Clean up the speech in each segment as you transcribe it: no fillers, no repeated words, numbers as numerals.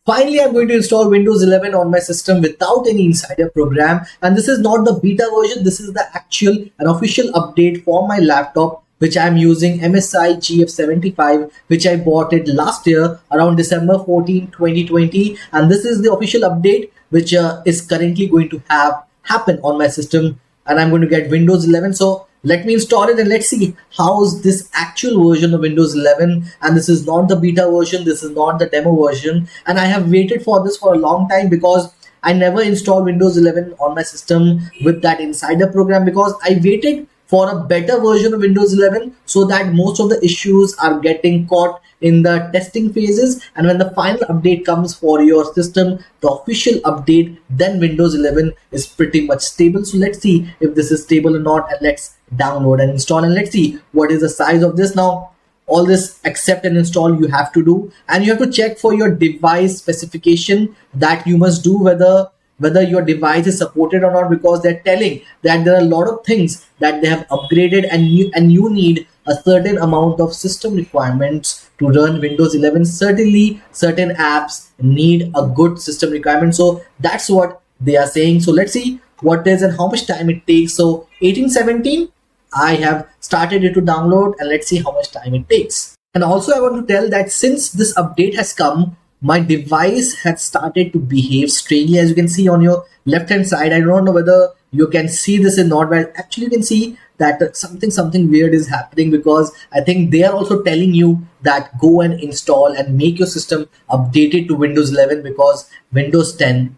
Finally, I'm going to install Windows 11 on my system without any insider program. And this is not the beta version. This is the actual and official update for my laptop, which I'm using MSI GF75, which I bought it last year around December 14, 2020. And this is the official update, which is currently going to have happen on my system. And I'm going to get Windows 11. So let me install it and let's see how's this actual version of Windows 11. And this is not the beta version, this is not the demo version, and I have waited for this for a long time because I never installed Windows 11 on my system with that insider program, because I waited for a better version of Windows 11 so that most of the issues are getting caught in the testing phases, and when the final update comes for your system, the official update, then Windows 11 is pretty much stable. So let's see if this is stable or not, and let's download and install, and let's see what is the size of this. Now all this accept and install you have to do, and you have to check for your device specification, that you must do whether your device is supported or not, because they're telling that there are a lot of things that they have upgraded, and you need a certain amount of system requirements to run Windows 11. Certainly certain apps need a good system requirement, so that's what they are saying. So let's see what is and how much time it takes. So 1817, I have started it to download, and let's see how much time it takes. And also I want to tell that since this update has come, my device has started to behave strangely. As you can see on your left hand side, I don't know whether you can see this or not, but actually you can see that something weird is happening, because I think they are also telling you that go and install and make your system updated to Windows 11, because Windows 10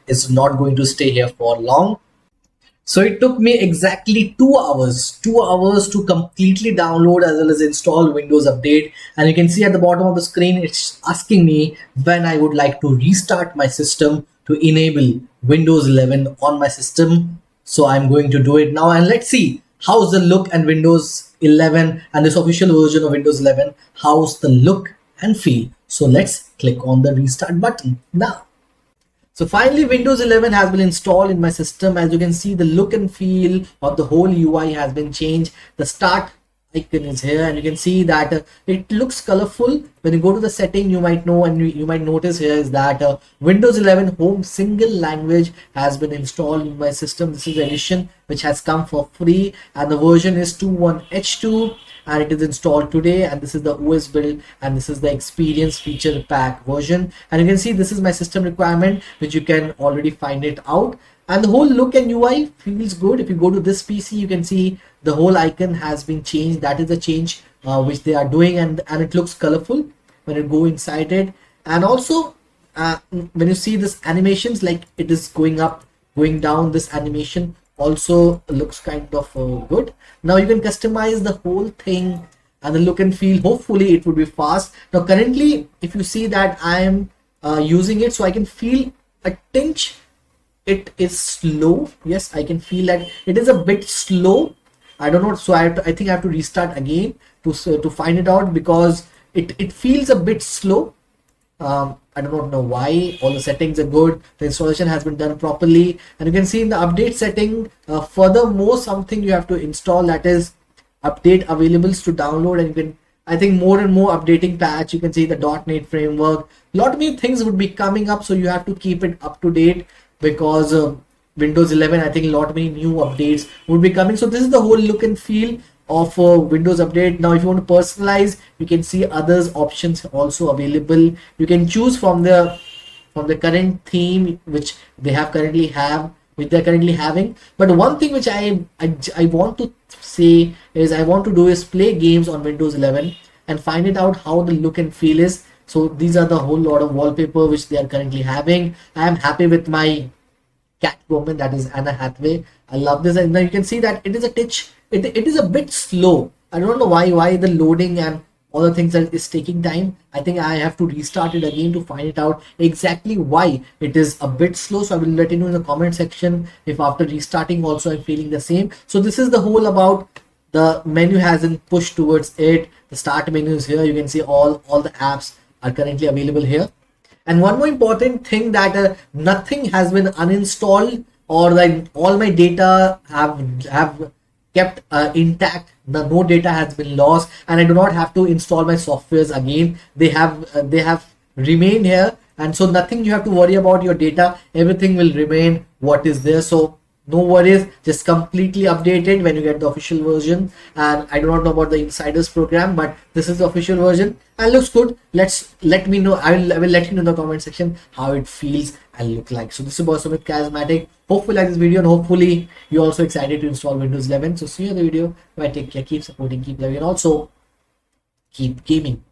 is not going to stay here for long. So it took me exactly 2 hours to completely download as well as install Windows Update. And you can see at the bottom of the screen, it's asking me when I would like to restart my system to enable Windows 11 on my system. So I'm going to do it now, and let's see how's the look and Windows 11 and this official version of Windows 11, how's the look and feel. So let's click on the restart button now. So finally, Windows 11 has been installed in my system. As you can see, the look and feel of the whole UI has been changed. The start icon is here, and you can see that it looks colorful. When you go to the setting, you might know, and you might notice here is that Windows 11 Home Single Language has been installed in my system. This is the edition which has come for free, and the version is 21H2, and it is installed today. And this is the OS build, and this is the experience feature pack version, and you can see this is my system requirement, which you can already find it out. And the whole look and UI feels good. If you go to this PC, you can see the whole icon has been changed. That is the change which they are doing, and it looks colorful when you go inside it. And also when you see this animations, like it is going up, going down, this animation also looks kind of good. Now you can customize the whole thing, and the look and feel, hopefully it would be fast. Now currently, if you see that I am using it, so I can feel a tinge, it is slow. Yes, I can feel that it is a bit slow. I don't know, so I think I have to restart again to find it out, because it feels a bit slow. I do not know why. All the settings are good, the installation has been done properly, and you can see in the update setting, furthermore something you have to install, that is update availables to download. And you can, I think, more and more updating patch. You can see the .NET framework, lot many things would be coming up, so you have to keep it up to date, because Windows 11, I think a lot many new updates would be coming. So this is the whole look and feel of Windows Update. Now if you want to personalize, you can see others options also available. You can choose from the current theme which they have currently which they're currently having. But one thing which I want to say is, I want to do is play games on Windows 11 and find it out how the look and feel is. So these are the whole lot of wallpaper which they are currently having. I am happy with my Catwoman, that is Anna Hathaway. I love this, and now you can see that it is a touch. It is a bit slow. I don't know why the loading and all the things that is taking time. I think I have to restart it again to find it out exactly why it is a bit slow. So I will let you know in the comment section if after restarting also I'm feeling the same. So this is the whole about the menu hasn't pushed towards it. The start menu is here. You can see all the apps are currently available here. And one more important thing, that nothing has been uninstalled, or like all my data have kept intact. No data has been lost, and I do not have to install my softwares again. They have remained here, and so nothing you have to worry about your data. Everything will remain what is there. So no worries, just completely updated when you get the official version. And I do not know about the insiders program, but this is the official version and looks good. Let me know. I will let you know in the comment section how it feels and look like. So this is Boss Sumit Charismatic. Hopefully like this video, and hopefully you're also excited to install Windows 11. So see you in the video. Bye, take care, keep supporting, keep loving, and also keep gaming.